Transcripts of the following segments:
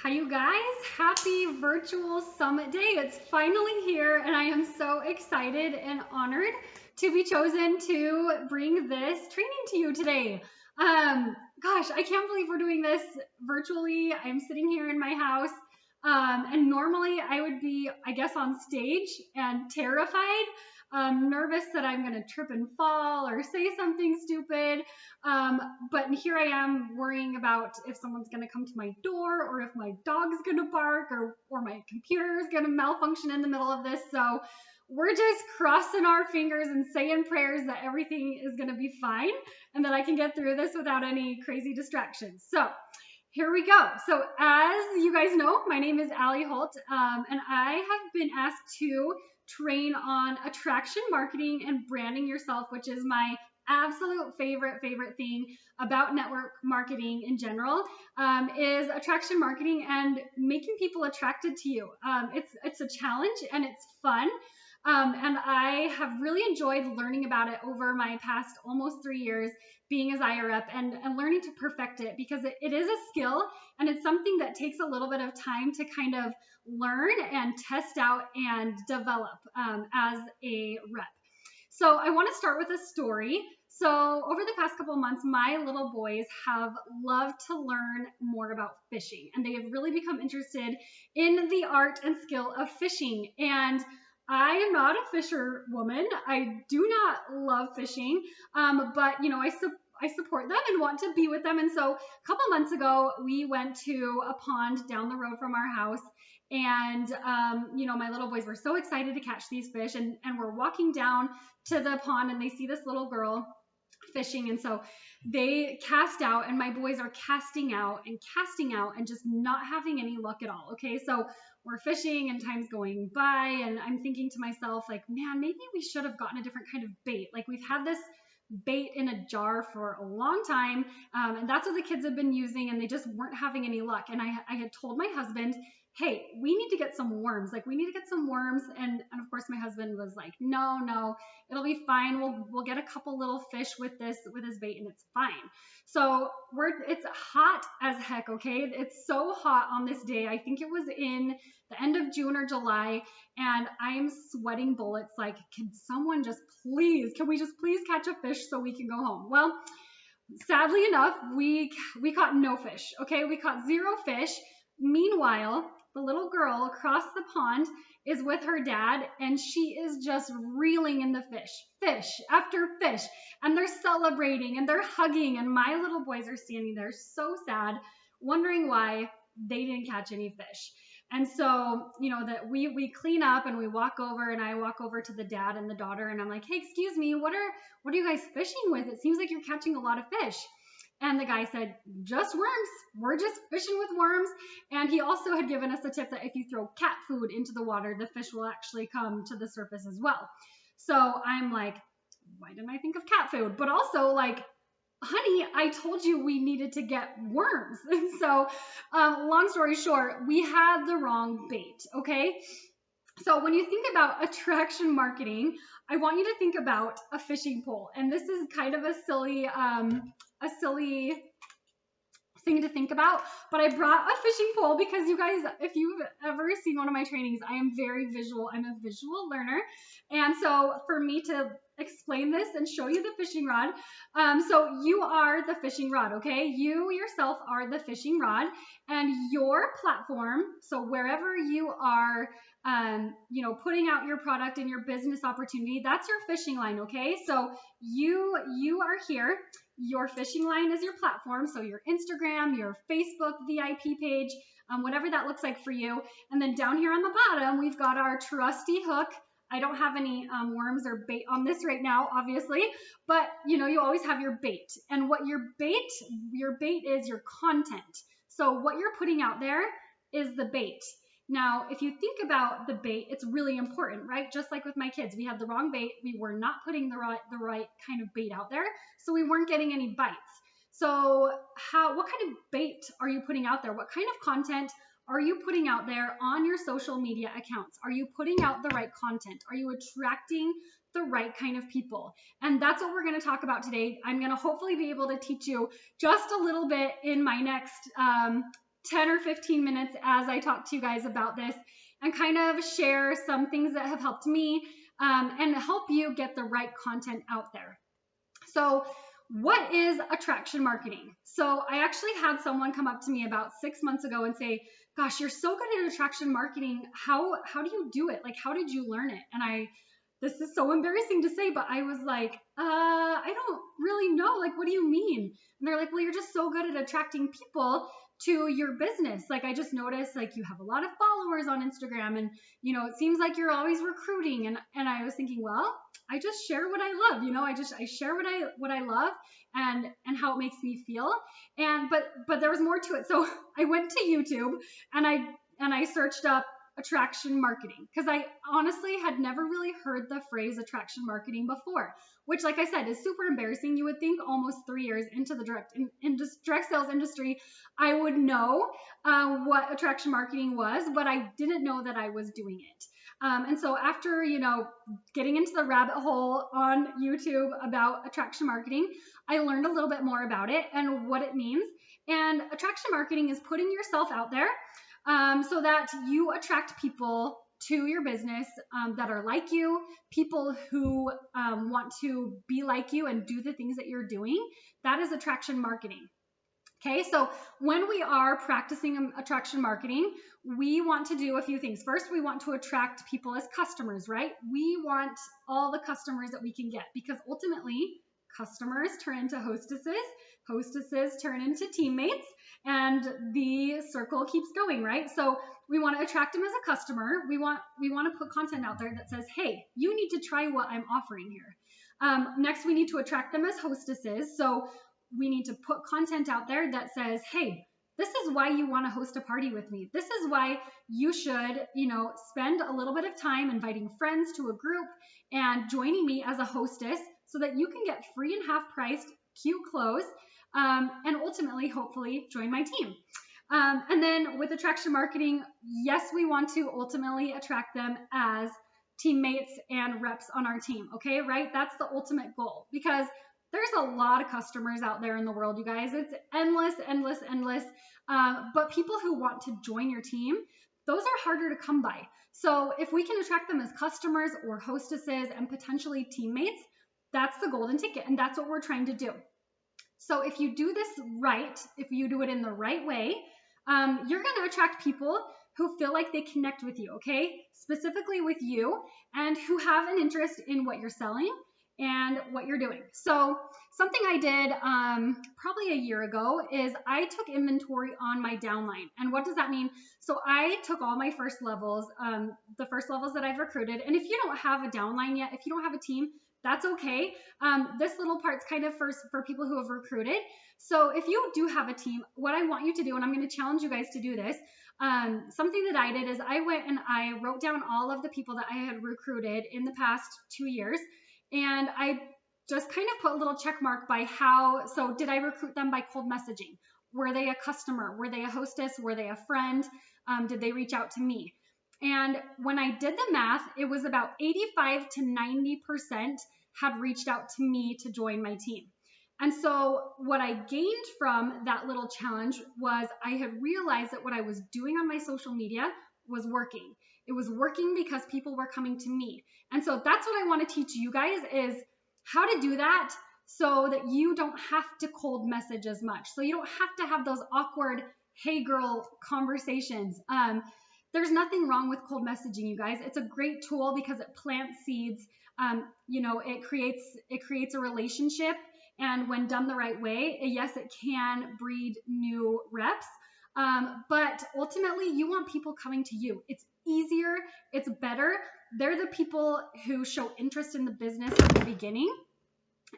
Hi, you guys. Happy virtual summit day. It's finally here, and I am so excited and honored to be chosen to bring this training to you today. Gosh, I can't believe we're doing this virtually. I'm sitting here in my house, and normally I would be, I guess, on stage and terrified, nervous that I'm going to trip and fall or say something stupid. Um, but here I am worrying about if someone's going to come to my door or if my dog's going to bark or my computer is going to malfunction in the middle of this. So we're just crossing our fingers and saying prayers that everything is going to be fine and that I can get through this without any crazy distractions. So here we go. So as you guys know, my name is Allie Holt, and I have been asked to train on attraction marketing and branding yourself, which is my absolute favorite thing about network marketing in general, is attraction marketing and making people attracted to you. It's a challenge and it's fun. And I have really enjoyed learning about it over my past almost 3 years being a Zaya rep and learning to perfect it because it is a skill and it's something that takes a little bit of time to kind of learn and test out and develop as a rep. So I want to start with a story. So over the past couple of months, my little boys have loved to learn more about fishing, and they have really become interested in the art and skill of fishing. And I am not a fisher woman. I do not love fishing, but I support them and want to be with them. And so a couple months ago, we went to a pond down the road from our house. And, my little boys were so excited to catch these fish. And we're walking down to the pond and they see this little girl fishing. And so they cast out, and my boys are casting out and just not having any luck at all. Okay. So we're fishing and time's going by, and I'm thinking to myself, like, man, maybe we should have gotten a different kind of bait. Like, we've had this bait in a jar for a long time, and that's what the kids have been using, and they just weren't having any luck. And I had told my husband, hey, we need to get some worms. Like, we need to get some worms. And of course, my husband was like, no, it'll be fine. We'll get a couple little fish with this bait, and it's fine. So it's hot as heck. Okay, it's so hot on this day. I think it was in the end of June or July, and I'm sweating bullets. Like, can we just please catch a fish so we can go home? Well, sadly enough, we caught no fish. Okay, we caught zero fish. Meanwhile, the little girl across the pond is with her dad, and she is just reeling in the fish after fish, and they're celebrating and they're hugging, and my little boys are standing there so sad, wondering why they didn't catch any fish. And so, that we clean up and we walk over, and I walk over to the dad and the daughter, and I'm like, hey, excuse me, what are you guys fishing with? It seems like you're catching a lot of fish. And the guy said, just worms. We're just fishing with worms. And he also had given us a tip that if you throw cat food into the water, the fish will actually come to the surface as well. So I'm like, why didn't I think of cat food? But also, like, honey, I told you we needed to get worms. And so, long story short, we had the wrong bait, okay? So when you think about attraction marketing, I want you to think about a fishing pole. And this is kind of a silly thing to think about, but I brought a fishing pole because, you guys, if you've ever seen one of my trainings, I am very visual. I'm a visual learner. And so for me to explain this and show you the fishing rod, so you are the fishing rod, okay? You yourself are the fishing rod, and your platform, so wherever you are, putting out your product and your business opportunity, that's your fishing line, okay? So you are here. Your fishing line is your platform, so your Instagram, your Facebook VIP page, whatever that looks like for you. And then down here on the bottom, we've got our trusty hook. I don't have any worms or bait on this right now, obviously, but you always have your bait. And what your bait is your content. So what you're putting out there is the bait. Now, if you think about the bait, it's really important, right? Just like with my kids, we had the wrong bait. We were not putting the right kind of bait out there, so we weren't getting any bites. So what kind of bait are you putting out there? What kind of content are you putting out there on your social media accounts? Are you putting out the right content? Are you attracting the right kind of people? And that's what we're going to talk about today. I'm going to hopefully be able to teach you just a little bit in my next 10 or 15 minutes as I talk to you guys about this and kind of share some things that have helped me and help you get the right content out there. So, what is attraction marketing? So, I actually had someone come up to me about 6 months ago and say, "Gosh, you're so good at attraction marketing. How do you do it? Like, how did you learn it?" And this is so embarrassing to say, but I was like, I don't really know. Like, what do you mean? And they're like, "Well, you're just so good at attracting people to your business. Like, I just noticed like you have a lot of followers on Instagram, and it seems like you're always recruiting." And I was thinking, well, I just share what I love. I share what I love and how it makes me feel. And but there was more to it. So I went to YouTube and I searched up attraction marketing because I honestly had never really heard the phrase attraction marketing before, which, like I said, is super embarrassing. You would think almost 3 years into the direct sales industry, I would know what attraction marketing was, but I didn't know that I was doing it. And so after, getting into the rabbit hole on YouTube about attraction marketing, I learned a little bit more about it and what it means. And attraction marketing is putting yourself out there so that you attract people to your business that are like you, people who want to be like you and do the things that you're doing. That is attraction marketing. Okay, so when we are practicing attraction marketing, we want to do a few things. First, we want to attract people as customers, right? We want all the customers that we can get because ultimately customers turn into hostesses, hostesses turn into teammates, and the circle keeps going, right? So we want to attract them as a customer. We want to put content out there that says, "Hey, you need to try what I'm offering here." Next, we need to attract them as hostesses. So we need to put content out there that says, "Hey, this is why you want to host a party with me. This is why you should, spend a little bit of time inviting friends to a group and joining me as a hostess so that you can get free and half-priced cute clothes and ultimately, hopefully, join my team." And then with attraction marketing, yes, we want to ultimately attract them as teammates and reps on our team. Okay, right? That's the ultimate goal because there's a lot of customers out there in the world, you guys. It's endless, endless, endless. But people who want to join your team, those are harder to come by. So if we can attract them as customers or hostesses and potentially teammates, that's the golden ticket. And that's what we're trying to do. So if you do this right, if you do it in the right way, you're going to attract people who feel like they connect with you, okay? Specifically with you and who have an interest in what you're selling and what you're doing. So something I did probably a year ago is I took inventory on my downline. And what does that mean? So I took all my first levels, the first levels that I've recruited. And if you don't have a downline yet, if you don't have a team, that's okay. This little part's kind of for people who have recruited. So if you do have a team, what I want you to do, and I'm going to challenge you guys to do this, something that I did is I went and I wrote down all of the people that I had recruited in the past 2 years. And I just kind of put a little check mark by so did I recruit them by cold messaging? Were they a customer? Were they a hostess? Were they a friend? Did they reach out to me? And when I did the math, it was about 85 to 90% had reached out to me to join my team. And so what I gained from that little challenge was I had realized that what I was doing on my social media was working. It was working because people were coming to me. And so that's what I want to teach you guys is how to do that so that you don't have to cold message as much. So you don't have to have those awkward, "Hey girl" conversations. There's nothing wrong with cold messaging, you guys. It's a great tool because it plants seeds. It creates a relationship. And when done the right way, yes, it can breed new reps. But ultimately, you want people coming to you. It's easier. It's better. They're the people who show interest in the business at the beginning.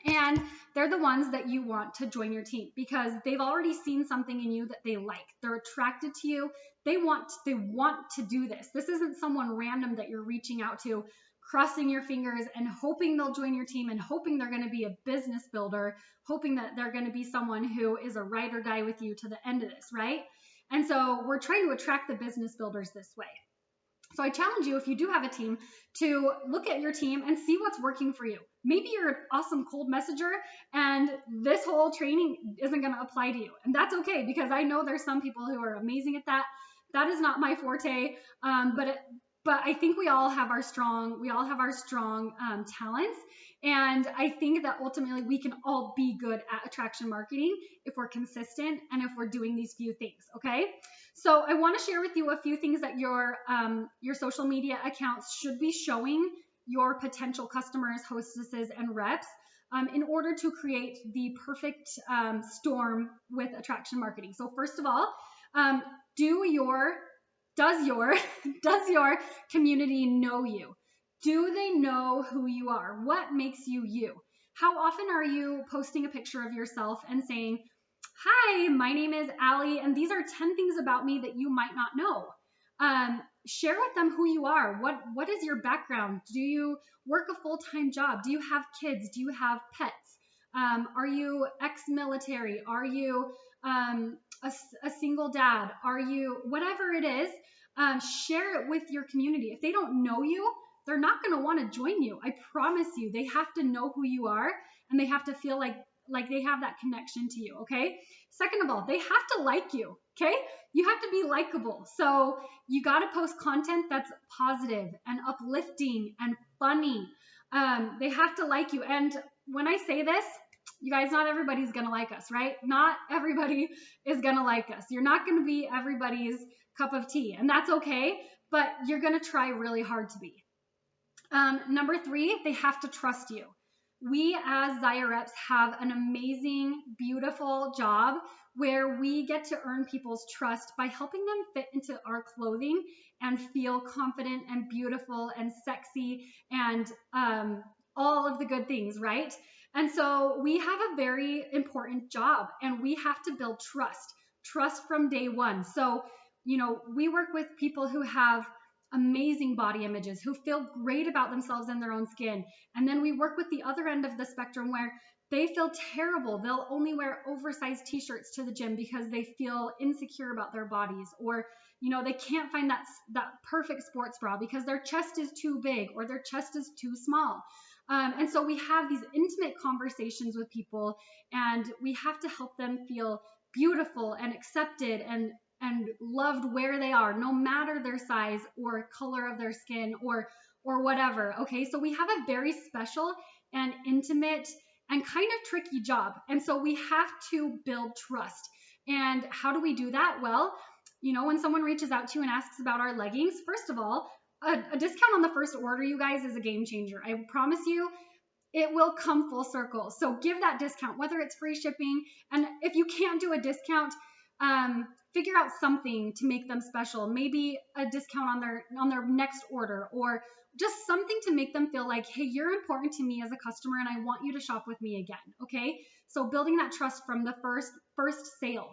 And they're the ones that you want to join your team because they've already seen something in you that they like. They're attracted to you. They want to do this. This isn't someone random that you're reaching out to, crossing your fingers and hoping they'll join your team and hoping they're going to be a business builder, hoping that they're going to be someone who is a ride or die with you to the end of this, right? And so we're trying to attract the business builders this way. So I challenge you, if you do have a team, to look at your team and see what's working for you. Maybe you're an awesome cold messenger and this whole training isn't going to apply to you. And that's okay, because I know there's some people who are amazing at that. That is not my forte. But I think we all have our strong talents. And I think that ultimately we can all be good at attraction marketing if we're consistent and if we're doing these few things. Okay. So I want to share with you a few things that your social media accounts should be showing your potential customers, hostesses, and reps in order to create the perfect storm with attraction marketing. So first of all, um, does your does your community know you? Do they know who you are? What makes you you? How often are you posting a picture of yourself and saying, "Hi, my name is Allie, and these are 10 things about me that you might not know." Share with them who you are. What is your background? Do you work a full-time job? Do you have kids? Do you have pets? Are you ex-military? Are you a single dad? Are you whatever it is? Share it with your community. If they don't know you, they're not going to want to join you. I promise you. They have to know who you are, and they have to feel like they have that connection to you. Okay. Second of all, they have to like you. Okay. You have to be likable. So you got to post content that's positive and uplifting and funny. They have to like you. And when I say this, you guys, not everybody's going to like us, right? Not everybody is going to like us. You're not going to be everybody's cup of tea, and that's okay, but you're going to try really hard to be. Number 3, they have to trust you. We as Zaya reps have an amazing, beautiful job where we get to earn people's trust by helping them fit into our clothing and feel confident and beautiful and sexy and all of the good things, right? And so we have a very important job, and we have to build trust from day one. So, we work with people who have amazing body images, who feel great about themselves and their own skin. And then we work with the other end of the spectrum where they feel terrible. They'll only wear oversized t-shirts to the gym because they feel insecure about their bodies, or they can't find that perfect sports bra because their chest is too big or their chest is too small. And so we have these intimate conversations with people, and we have to help them feel beautiful and accepted and loved where they are, no matter their size or color of their skin or whatever. Okay, so we have a very special and intimate and kind of tricky job. And so we have to build trust. And how do we do that? Well, when someone reaches out to you and asks about our leggings, first of all, a discount on the first order, you guys, is a game changer. I promise you, it will come full circle. So give that discount, whether it's free shipping. And if you can't do a discount, figure out something to make them special. Maybe a discount on their next order, or just something to make them feel like, hey, you're important to me as a customer, and I want you to shop with me again. Okay. So building that trust from the first sale.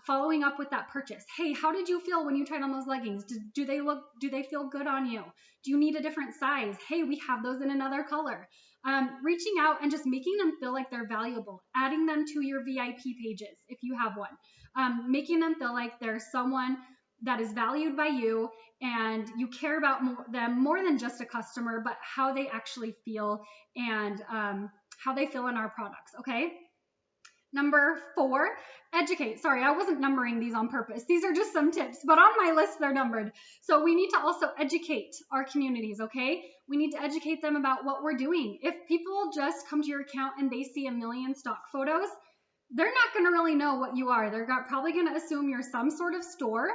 Following up with that purchase. Hey, how did you feel when you tried on those leggings? Do they feel good on you? Do you need a different size? Hey, we have those in another color. Reaching out and just making them feel like they're valuable, adding them to your VIP pages if you have one, making them feel like there's someone that is valued by you and you care about them more than just a customer, but how they actually feel and how they feel in our products. Okay. Number 4, educate. Sorry, I wasn't numbering these on purpose. These are just some tips, but on my list, they're numbered. So we need to also educate our communities, okay? We need to educate them about what we're doing. If people just come to your account and they see a million stock photos, they're not going to really know what you are. They're probably going to assume you're some sort of store,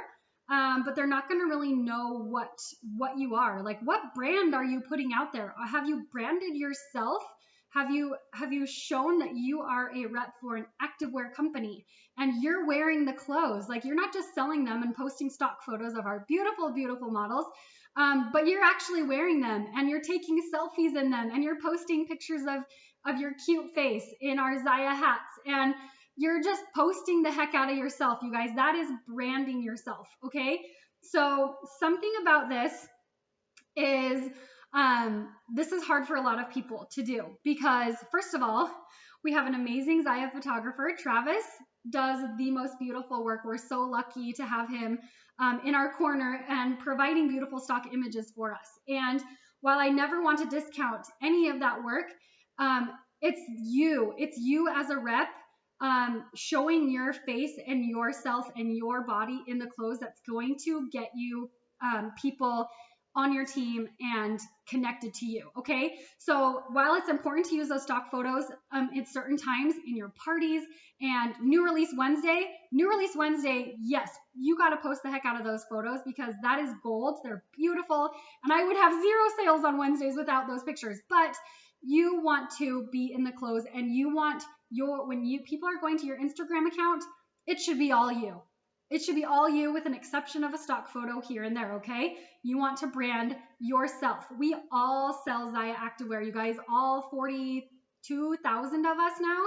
but they're not going to really know what you are. Like, what brand are you putting out there? Have you branded yourself? Have you shown that you are a rep for an activewear company and you're wearing the clothes? Like, you're not just selling them and posting stock photos of our beautiful, beautiful models, but you're actually wearing them and you're taking selfies in them and you're posting pictures of your cute face in our Zaya hats, and you're just posting the heck out of yourself, you guys. That is branding yourself, okay? So something about this is this is hard for a lot of people to do because, first of all, we have an amazing Zaya photographer, Travis. does the most beautiful work. We're so lucky to have him in our corner and providing beautiful stock images for us. And while I never want to discount any of that work, it's you as a rep, showing your face and yourself and your body in the clothes that's going to get you people on your team and connected to you. Okay. So while it's important to use those stock photos at certain times in your parties and New Release Wednesday, yes, you got to post the heck out of those photos because that is gold. They're beautiful. And I would have 0 sales on Wednesdays without those pictures, but you want to be in the clothes and you want people are going to your Instagram account, it should be all you. It should be all you with an exception of a stock photo here and there, okay? You want to brand yourself. We all sell Zaya activewear, you guys, all 42,000 of us now.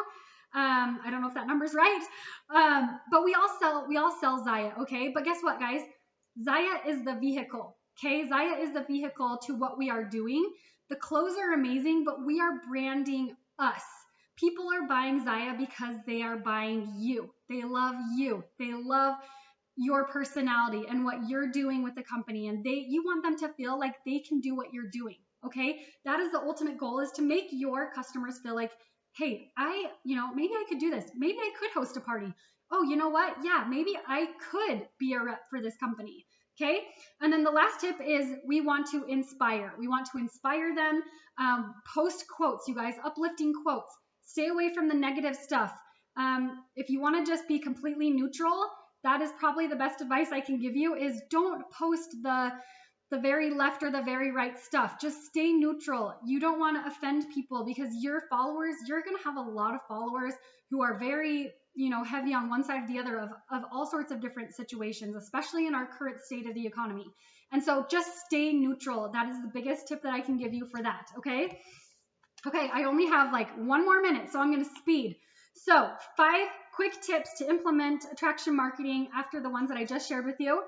I don't know if that number's right, but we all sell Zaya, okay? But guess what, guys? Zaya is the vehicle, okay? Zaya is the vehicle to what we are doing. The clothes are amazing, but we are branding us. People are buying Zaya because they are buying you. They love you. They love your personality and what you're doing with the company. And you want them to feel like they can do what you're doing. Okay. That is the ultimate goal, is to make your customers feel like, hey, maybe I could do this. Maybe I could host a party. Oh, you know what? Yeah, maybe I could be a rep for this company. Okay. And then the last tip is we want to inspire. We want to inspire them. Post quotes, you guys, uplifting quotes. Stay away from the negative stuff. If you want to just be completely neutral, that is probably the best advice I can give you, is don't post the very left or the very right stuff. Just stay neutral. You don't want to offend people because your followers, you're going to have a lot of followers who are very, heavy on one side or the other of all sorts of different situations, especially in our current state of the economy. And so just stay neutral. That is the biggest tip that I can give you for that. Okay. Okay, I only have like 1 more minute, so I'm going to speed. So 5 quick tips to implement attraction marketing after the ones that I just shared with you.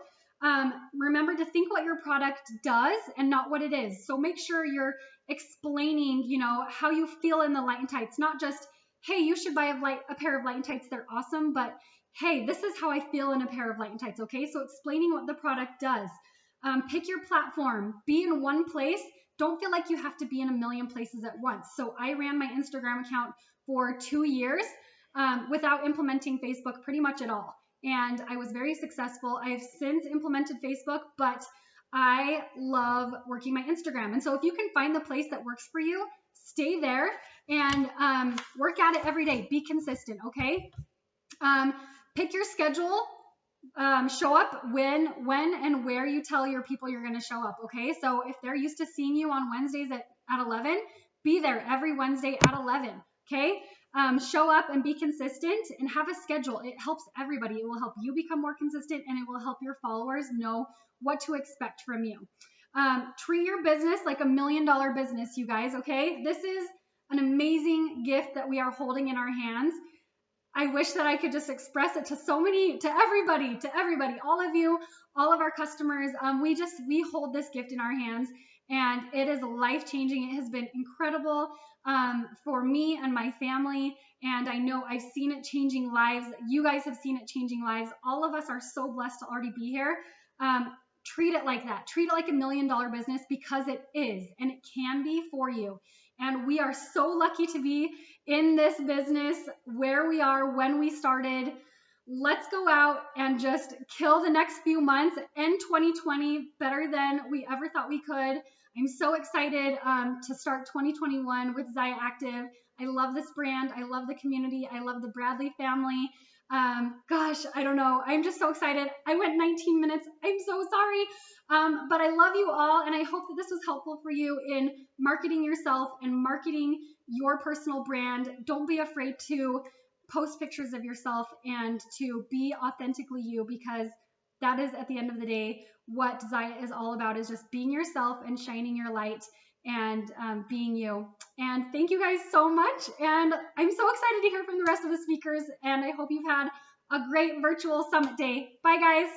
Remember to think what your product does and not what it is. So make sure you're explaining, how you feel in the light and tights, not just, hey, you should buy a pair of light and tights. They're awesome, but hey, this is how I feel in a pair of light and tights. Okay, so explaining what the product does. Pick your platform. Be in one place. Don't feel like you have to be in a million places at once. So I ran my Instagram account for 2 years without implementing Facebook pretty much at all. And I was very successful. I have since implemented Facebook, but I love working my Instagram. And so if you can find the place that works for you, stay there and work at it every day. Be consistent, okay? Pick your schedule. Show up when and where you tell your people you're going to show up. Okay. So if they're used to seeing you on Wednesdays at 11, be there every Wednesday at 11. Okay. Show up and be consistent and have a schedule. It helps everybody. It will help you become more consistent and it will help your followers know what to expect from you. Treat your business like $1 million business, you guys. Okay. This is an amazing gift that we are holding in our hands. I wish that I could just express it to everybody, all of you, all of our customers. We hold this gift in our hands and it is life-changing. It has been incredible for me and my family. And I know I've seen it changing lives. You guys have seen it changing lives. All of us are so blessed to already be here. Treat it like that. Treat it like $1 million business because it is, and it can be for you. And we are so lucky to be in this business where we are when we started. Let's go out and just kill the next few months, end 2020 better than we ever thought we could. I'm so excited to start 2021 with Zaya Active. I love this brand. I love the community. I love the Bradley family. Gosh, I don't know. I'm just so excited. I went 19 minutes. I'm so sorry. But I love you all. And I hope that this was helpful for you in marketing yourself and marketing your personal brand. Don't be afraid to post pictures of yourself and to be authentically you, because that is, at the end of the day, what Zaya is all about, is just being yourself and shining your light and being you. And thank you guys so much. And I'm so excited to hear from the rest of the speakers. And I hope you've had a great virtual summit day. Bye, guys.